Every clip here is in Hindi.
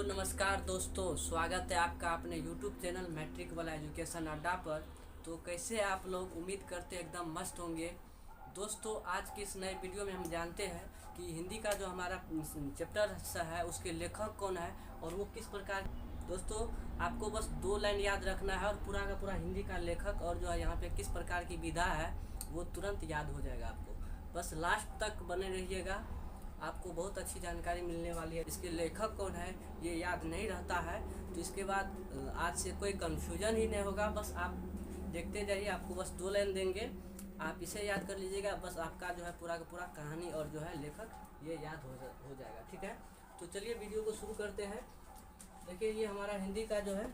नमस्कार दोस्तों, स्वागत है आपका अपने YouTube चैनल मैट्रिक वाला एजुकेशन अड्डा पर। तो कैसे आप लोग, उम्मीद करते एकदम मस्त होंगे। दोस्तों, आज के इस नए वीडियो में हम जानते हैं कि हिंदी का जो हमारा चैप्टर है उसके लेखक कौन है और वो किस प्रकार। दोस्तों, आपको बस 2 लाइन याद रखना है और पूरा का पूरा हिंदी का लेखक और जो है यहाँ पे किस प्रकार की विधा है वो तुरंत याद हो जाएगा आपको। बस लास्ट तक बने रहिएगा, आपको बहुत अच्छी जानकारी मिलने वाली है। इसके लेखक कौन है ये याद नहीं रहता है तो इसके बाद आज से कोई कंफ्यूजन ही नहीं होगा। बस आप देखते जाइए, आपको बस 2 लाइन देंगे, आप इसे याद कर लीजिएगा। बस आपका जो है पूरा का पूरा कहानी और जो है लेखक ये याद हो जाएगा। ठीक है, तो चलिए वीडियो को शुरू करते हैं। देखिए, ये हमारा हिंदी का जो है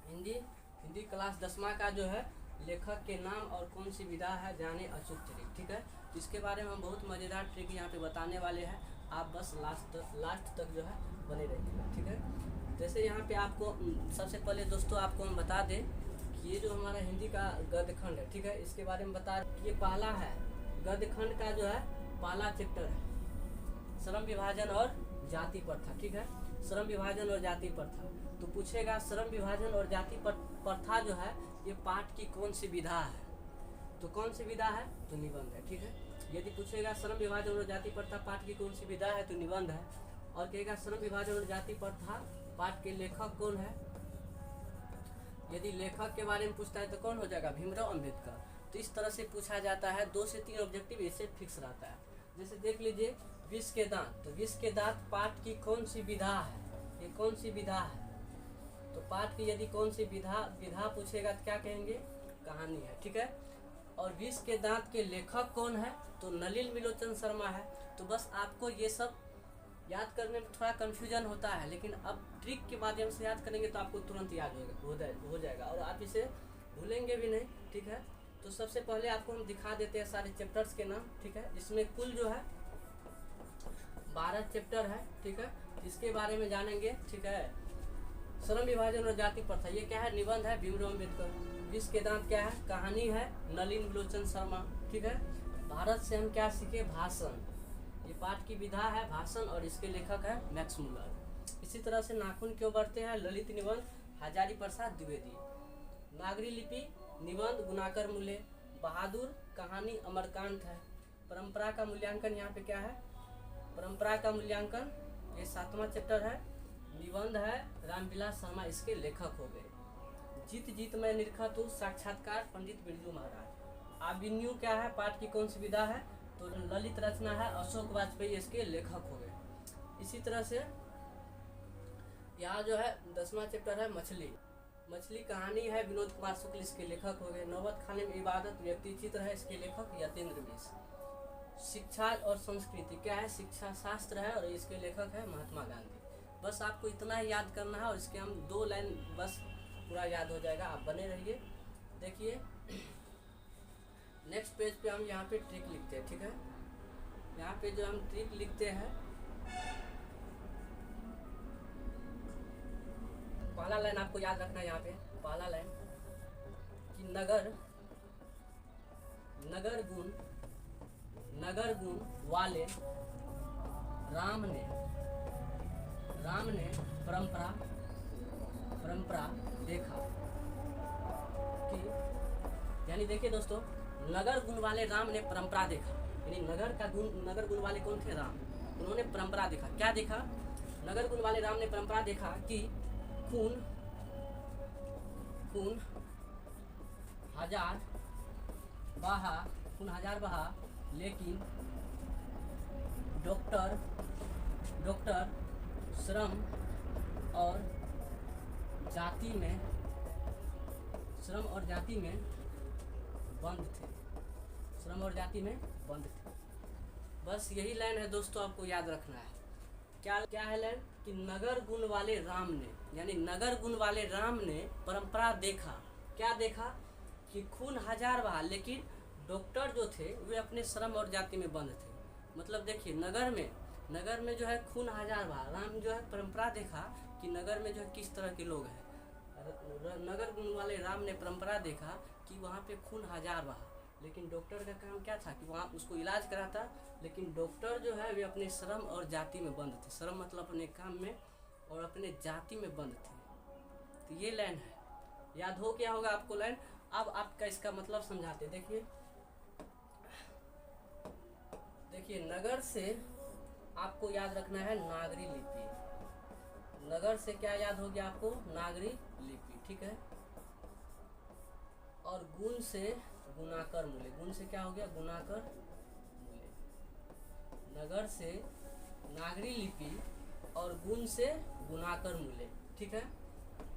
हिंदी क्लास 10वां का जो है लेखक के नाम और कौन सी विधा है जाने अचूक ट्रिक। ठीक है, तो इसके बारे में हम बहुत मज़ेदार ट्रिक यहाँ पे बताने वाले हैं। आप बस लास्ट तक जो है बने रहिएगा। ठीक है, जैसे यहाँ पे आपको सबसे पहले दोस्तों आपको हम बता दें कि ये जो हमारा हिंदी का गद्यखंड है, ठीक है, इसके बारे में बता कि ये पहला है गद्यखंड का जो है पहला चैप्टर है श्रम विभाजन और जाति प्रथा। ठीक है, श्रम विभाजन और जाति प्रथा। तो पूछेगा श्रम विभाजन और जाति प्रथा जो है ये पाठ की कौन सी विधा है, तो कौन सी विधा है तो निबंध है। ठीक है, यदि पूछेगा श्रम विभाजन और जाति प्रथा पाठ की कौन सी विधा है तो निबंध है। और कहेगा श्रम विभाजन और जाति प्रथा पाठ के लेखक कौन है, यदि लेखक के बारे में पूछता है तो कौन हो जाएगा, भीमराव अंबेडकर। तो इस तरह से पूछा जाता है, 2 से 3 ऑब्जेक्टिव इससे फिक्स रहता है। जैसे देख लीजिए विष के दांत, तो विष के दांत पाठ की कौन सी विधा है, ये कौन सी विधा है। तो पाठ की यदि कौन सी विधा पूछेगा तो क्या कहेंगे, कहानी है। ठीक है, और विष के दांत के लेखक कौन है तो नलिन विलोचन शर्मा है। तो बस आपको ये सब याद करने में थोड़ा कंफ्यूजन होता है, लेकिन अब ट्रिक के माध्यम से याद करेंगे तो आपको तुरंत याद हो जाएगा और आप इसे भूलेंगे भी नहीं। ठीक है, तो सबसे पहले आपको हम दिखा देते हैं सारे चैप्टर्स के नाम। ठीक है, इसमें कुल जो है 12 चैप्टर है। ठीक है, इसके बारे में जानेंगे। ठीक है, श्रम विभाजन और जाति प्रथा ये क्या है, निबंध है भीमराव अंबेडकर। विष के दांत क्या है, कहानी है नलिन विलोचन शर्मा। ठीक है, भारत से हम क्या सीखे, भाषण, ये पाठ की विधा है भाषण और इसके लेखक है मैक्स मुलर। इसी तरह से नाखून क्यों बढ़ते हैं, ललित निबंध हजारी प्रसाद द्विवेदी। नागरी लिपि निबंध गुणाकर मूल्य। बहादुर कहानी अमरकांत है। परंपरा का मूल्यांकन यहाँ पे क्या है, परंपरा का मूल्यांकन ये 7वां चैप्टर है। निबंध है रामविलास शर्मा, इसके लेखक हो गए। जीत जीत में निरखा तो साक्षात्कार पंडित बिरजू महाराज। अभिन्यू क्या है, पाठ की कौन सी विधा है तो ललित रचना है अशोक वाजपेयी, इसके लेखक हो गए। इसी तरह से यहाँ जो है 10वां चैप्टर है मछली कहानी है विनोद कुमार शुक्ल, इसके लेखक हो गए। नौबत खाने में इबादत व्यक्ति चित्र है, इसके लेखक यतेंद्र मिश्र। शिक्षा और संस्कृति क्या है, शिक्षा शास्त्र है और इसके लेखक है महात्मा गांधी। बस आपको इतना ही याद करना है और इसके हम 2 लाइन बस पूरा याद हो जाएगा, आप बने रहिए। देखिए नेक्स्ट पेज पे हम यहाँ पे ट्रिक लिखते हैं। ठीक है, यहाँ पे जो हम ट्रिक लिखते हैं, पहला लाइन आपको याद रखना है। यहाँ पे पहला लाइन कि नगर गुण वाले राम ने परंपरा देखा कि, यानी देखिए दोस्तों, नगर गुण वाले राम ने परंपरा देखा, यानी नगर गुण वाले कौन थे, राम। उन्होंने परंपरा देखा, क्या देखा, नगर गुण वाले राम ने परंपरा देखा कि खून हजार बहा लेकिन डॉक्टर श्रम और जाति में बंद थे। बस यही लाइन है दोस्तों, आपको याद रखना है। क्या है लाइन कि नगर गुण वाले राम ने, यानी नगर गुण वाले राम ने परंपरा देखा, क्या देखा कि खून हजार बहा लेकिन डॉक्टर जो थे वे अपने श्रम और जाति में बंद थे। मतलब देखिए नगर में जो है खून हजार बहा, राम जो है परंपरा देखा कि नगर में जो है किस तरह के लोग हैं। नगर गुण वाले राम ने परंपरा देखा कि वहाँ पे खून हजार बहा, लेकिन डॉक्टर का काम क्या था कि वहाँ उसको इलाज कराता, लेकिन डॉक्टर जो है वे अपने श्रम और जाति में बंद थे। श्रम मतलब अपने काम में और अपने जाति में बंद थे। तो ये लाइन है, याद हो क्या होगा आपको लाइन। अब आपका इसका मतलब समझाते। देखिए देखिए, नगर से आपको याद रखना है नागरी लिपि। नगर से क्या याद हो गया आपको, नागरी लिपि, ठीक है। और गुण से गुणाकर मूल्य, गुण से क्या हो गया, गुणाकर मूल्य। नगर से नागरी लिपि और गुण से गुणाकर मूल्य, ठीक है।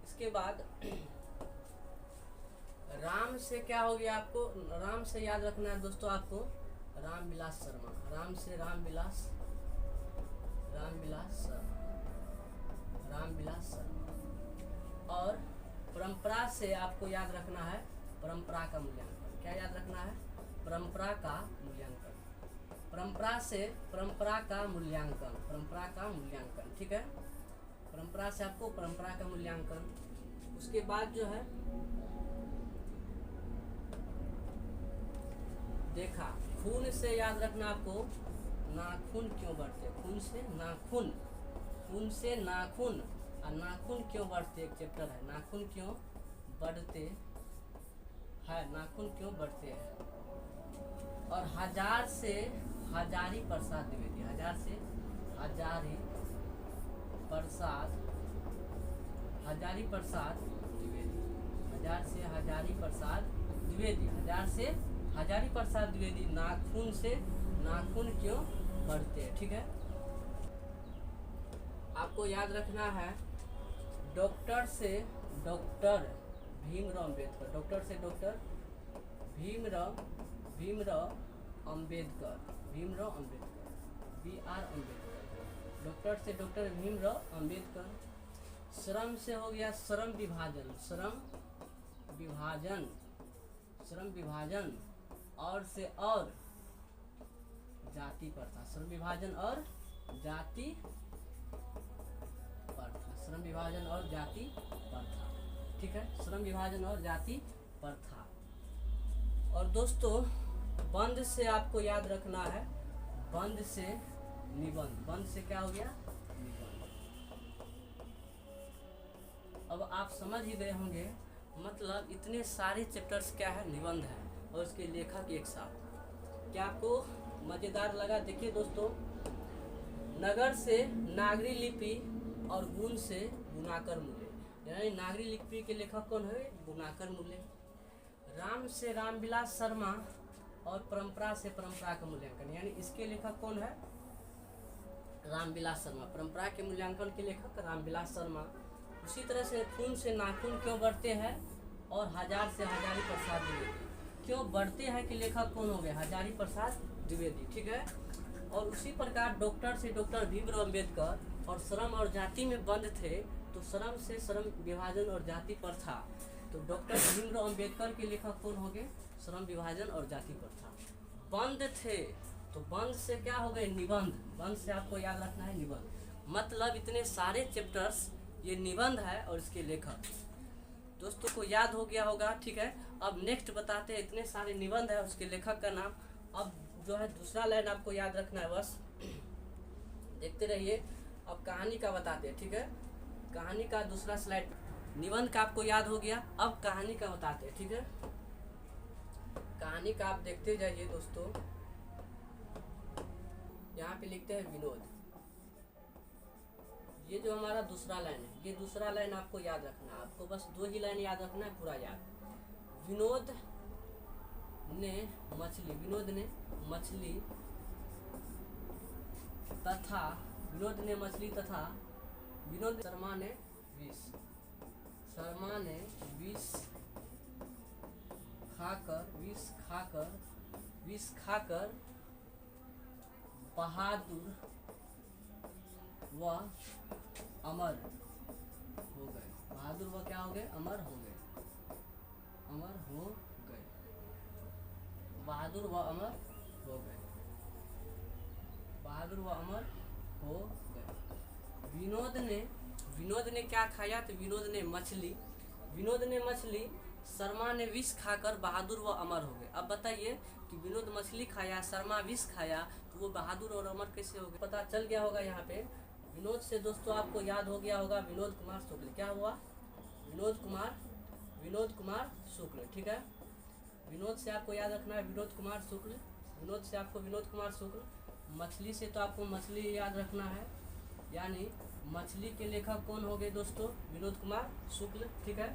इसके बाद राम से क्या हो गया आपको, राम से याद रखना है दोस्तों आपको रामविलास शर्मा। राम से रामविलास शर्मा, रामविलास शर्मा। और परंपरा से आपको याद रखना है परंपरा का मूल्यांकन। क्या याद रखना है, परंपरा का मूल्यांकन। परंपरा से परंपरा का मूल्यांकन, परंपरा का मूल्यांकन, ठीक है। परंपरा से आपको परंपरा का मूल्यांकन। उसके बाद जो है देखा, खून से याद रखना आपको नाखून क्यों बढ़ते, खून से नाखून, खून से नाखून। और नाखून क्यों बढ़ते, एक चैप्टर है नाखून क्यों बढ़ते है, नाखून क्यों बढ़ते हैं। और हजार से हजारी प्रसाद द्विवेदी, हजार से हजारी प्रसाद, हजारी प्रसाद द्विवेदी, हजार से हजारी प्रसाद द्विवेदी, हजार से हजारी प्रसाद द्विवेदी। नाखून से नाखून क्यों बढ़ते हैं, ठीक है। आपको याद रखना है डॉक्टर से डॉक्टर भीमराव अम्बेडकर, डॉक्टर से doctor Bhimrao Ambedkar, Bhimrao Ambedkar, BR Ambedkar. Doctor से डॉक्टर भीमराव अम्बेडकर। श्रम से हो गया श्रम विभाजन, श्रम विभाजन, श्रम विभाजन। और से और जाति प्रथा, श्रम विभाजन और जाति प्रथा, श्रम विभाजन और जाति प्रथा, ठीक है। श्रम विभाजन और जाति प्रथा। और दोस्तों बंद से आपको याद रखना है, बंद से निबंध, बंद से क्या हो गया, निबंध। अब आप समझ ही गए होंगे, मतलब इतने सारे चैप्टर्स क्या है, निबंध है और इसके लेखक एक साथ। क्या आपको मजेदार लगा। देखिए दोस्तों, नगर से नागरी लिपि और गुण से गुणाकर मूल्य, यानी नागरी लिपि के लेखक कौन है, गुणाकर मूल्य। राम से रामविलास शर्मा और परंपरा से परंपरा का मूल्यांकन, यानी इसके लेखक कौन है, रामविलास शर्मा। परंपरा के मूल्यांकन के लेखक रामविलास शर्मा। उसी तरह से खून से नाखून क्यों बढ़ते हैं और हजार से हजारी प्रसाद द्विवेदी, क्यों बढ़ते हैं कि लेखक कौन हो गए, हजारी प्रसाद द्विवेदी, ठीक है। और उसी प्रकार डॉक्टर से डॉक्टर भीमराव अम्बेडकर और श्रम और जाति में बंद थे, तो श्रम से श्रम विभाजन और जाति प्रथा। तो डॉक्टर भीमराव अम्बेडकर के लेखक कौन हो गए, श्रम विभाजन और जाति प्रथा। बंद थे तो बंद से क्या हो गए, निबंध। बंद से आपको याद रखना है निबंध, मतलब इतने सारे चैप्टर्स ये निबंध है और इसके लेखक। दोस्तों को याद हो गया होगा, ठीक है। अब नेक्स्ट बताते हैं, इतने सारे निबंध है उसके लेखक का नाम। अब जो है दूसरा लाइन आपको याद रखना है, बस देखते रहिए। अब कहानी का बताते हैं, ठीक है। कहानी का दूसरा स्लाइड, निबंध का आपको याद हो गया, अब कहानी का बताते हैं, ठीक है। कहानी का आप देखते जाइए दोस्तों। यहाँ पे लिखते हैं विनोद, ये जो हमारा दूसरा लाइन है, ये दूसरा लाइन आपको याद रखना है। आपको बस 2 ही लाइन याद रखना है, पूरा याद। विनोद ने मछली, विनोद ने मछली तथा, विनोद ने मछली तथा, विनोद शर्मा ने विष, शर्मा ने विष खाकर बहादुर व अमर हो गए। बहादुर व क्या हो गए, अमर हो गए, अमर हो गए, बहादुर व अमर हो गए, बहादुर व अमर हो गए। विनोद ने क्या खाया, तो विनोद ने मछली, विनोद ने मछली, शर्मा ने विष खाकर बहादुर व अमर हो गए। अब बताइए कि विनोद मछली खाया, शर्मा विष खाया, तो वो बहादुर और अमर कैसे हो गए? पता चल गया होगा यहाँ पे। विनोद से दोस्तों आपको याद हो गया होगा विनोद कुमार शुक्ल। क्या हुआ? विनोद कुमार शुक्ल, ठीक है। विनोद से आपको याद रखना है विनोद कुमार शुक्ल। विनोद से आपको विनोद कुमार शुक्ल। मछली से तो आपको मछली याद रखना है, यानी मछली के लेखक कौन हो गए दोस्तों? विनोद कुमार शुक्ल, ठीक है।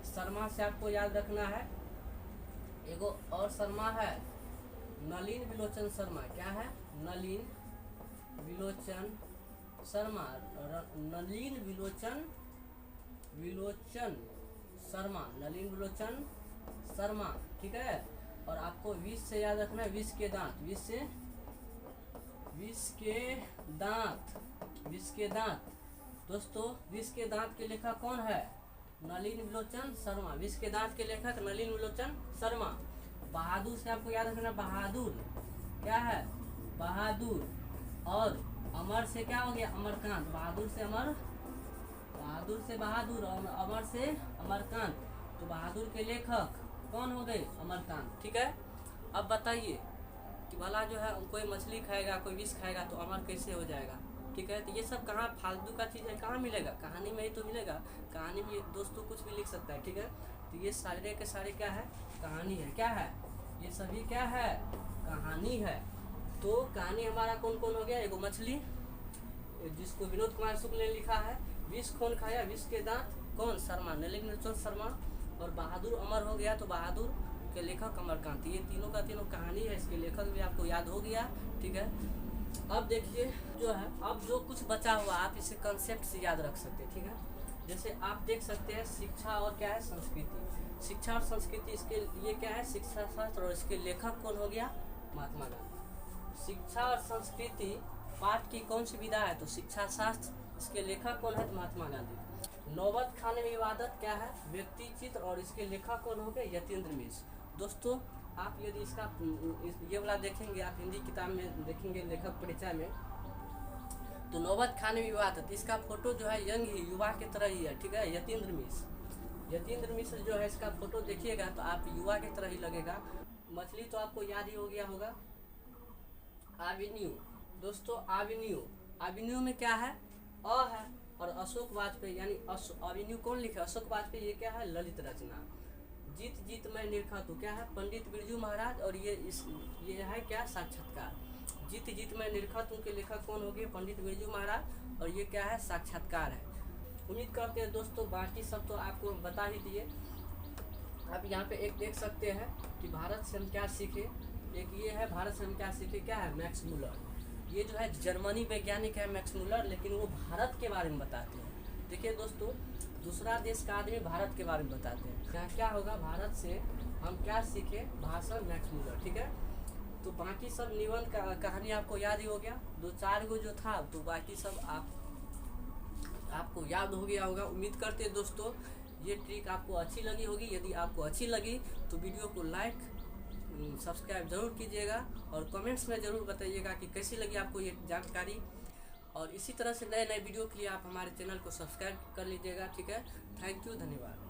शर्मा से आपको याद रखना है, एगो और शर्मा है, नलिन विलोचन शर्मा। क्या है? नलिन विलोचन शर्मा। नलिन विलोचन शर्मा, नलिन विलोचन शर्मा, ठीक है। और आपको विष से याद रखना है विष के दांत। विष के दांत दोस्तों, विष के दांत के लेखक कौन है? नलिन विलोचन शर्मा। विष के दांत के लेखक नलिन विलोचन शर्मा। बहादुर से आपको याद रखना, बहादुर। क्या है? बहादुर। और अमर से क्या हो गया? अमरकांत। बहादुर से बहादुर और अमर से अमरकांत। तो बहादुर के लेखक कौन हो गए? अमरकांत, ठीक है। अब बताइए कि भला जो है कोई मछली खाएगा, कोई विष खाएगा तो अमर कैसे हो जाएगा? ठीक है। तो ये सब कहाँ फालतू का चीज़ है, कहाँ मिलेगा? कहानी में ही तो मिलेगा। कहानी में दोस्तों कुछ भी लिख सकता है, ठीक है। तो ये सारे के सारे क्या है? कहानी है। क्या है? ये सभी क्या है? कहानी है। तो कहानी हमारा कौन कौन हो गया? एगो मछली जिसको विनोद कुमार शुक्ल ने लिखा है, विष कौन खाया? विष के दांत कौन? शर्मा, नलिन विलोचन शर्मा। और बहादुर अमर हो गया, तो बहादुर के लेखक अमरकांत। ये तीनों का तीनों कहानी है, इसके लेखक भी आपको याद हो गया, ठीक है। अब देखिए जो है, अब जो कुछ बचा हुआ आप इसे कंसेप्ट से याद रख सकते हैं, ठीक है। जैसे आप देख सकते हैं शिक्षा और क्या है? संस्कृति। शिक्षा और संस्कृति, इसके ये क्या है? शिक्षा शास्त्र। और इसके लेखक कौन हो गया? महात्मा गांधी। शिक्षा और संस्कृति पाठ की कौन सी विधा है? तो शिक्षा शास्त्र। इसके लेखक कौन है? तो महात्मा गांधी। नौबत खाने में इबादत क्या है? व्यक्ति चित्र। और इसके लेखक कौन हो गए? यतीन्द्र मिश्र। दोस्तों आप यदि इसका ये वाला देखेंगे, आप हिंदी किताब में देखेंगे लेखक परिचय में, तो नौबत खाने में इबादत, इसका फोटो जो है यंग ही, युवा की तरह ही है, ठीक है। यतीन्द्र मिश्र जो है, इसका फोटो देखिएगा तो आप युवा की तरह ही लगेगा। मछली तो आपको याद ही हो गया होगा, एवेन्यू। दोस्तों एवेन्यू में क्या है? अ है। और अशोक वाजपेयी, यानी एवेन्यू कौन लिखा? अशोक वाजपेयी। ये क्या है? ललित रचना। जीत मैं निरखा तू, क्या है? पंडित बिरजू महाराज। और ये है क्या? साक्षात्कार। जीत मैं निरखा तू के लेखक कौन हो गए? पंडित बिरजू महाराज। और ये क्या है? साक्षात्कार है। उम्मीद करते हैं दोस्तों, बाकी सब तो आपको बता ही दिए। आप यहाँ पे एक देख सकते हैं कि भारत से हम क्या सीखे। एक ये है भारत से हम क्या सीखे, क्या है? Max Muller. ये जो है जर्मनी वैज्ञानिक है मैक्स मूलर, लेकिन वो भारत के बारे में बताते हैं। देखिए दोस्तों, दूसरा देश का आदमी भारत के बारे में बताते हैं। यहाँ क्या होगा? भारत से हम क्या सीखे? भाषण मैक्स मूलर, ठीक है। तो बाकी सब निबंध का कहानी आपको याद ही हो गया, 2-4 गो जो था, तो बाकी सब आपको याद हो गया होगा। उम्मीद करते हैं दोस्तों ये ट्रिक आपको अच्छी लगी होगी। यदि आपको अच्छी लगी तो वीडियो को लाइक सब्सक्राइब जरूर कीजिएगा और कमेंट्स में ज़रूर बताइएगा कि कैसी लगी आपको ये जानकारी। और इसी तरह से नए वीडियो के लिए आप हमारे चैनल को सब्सक्राइब कर लीजिएगा, ठीक है। थैंक यू, धन्यवाद।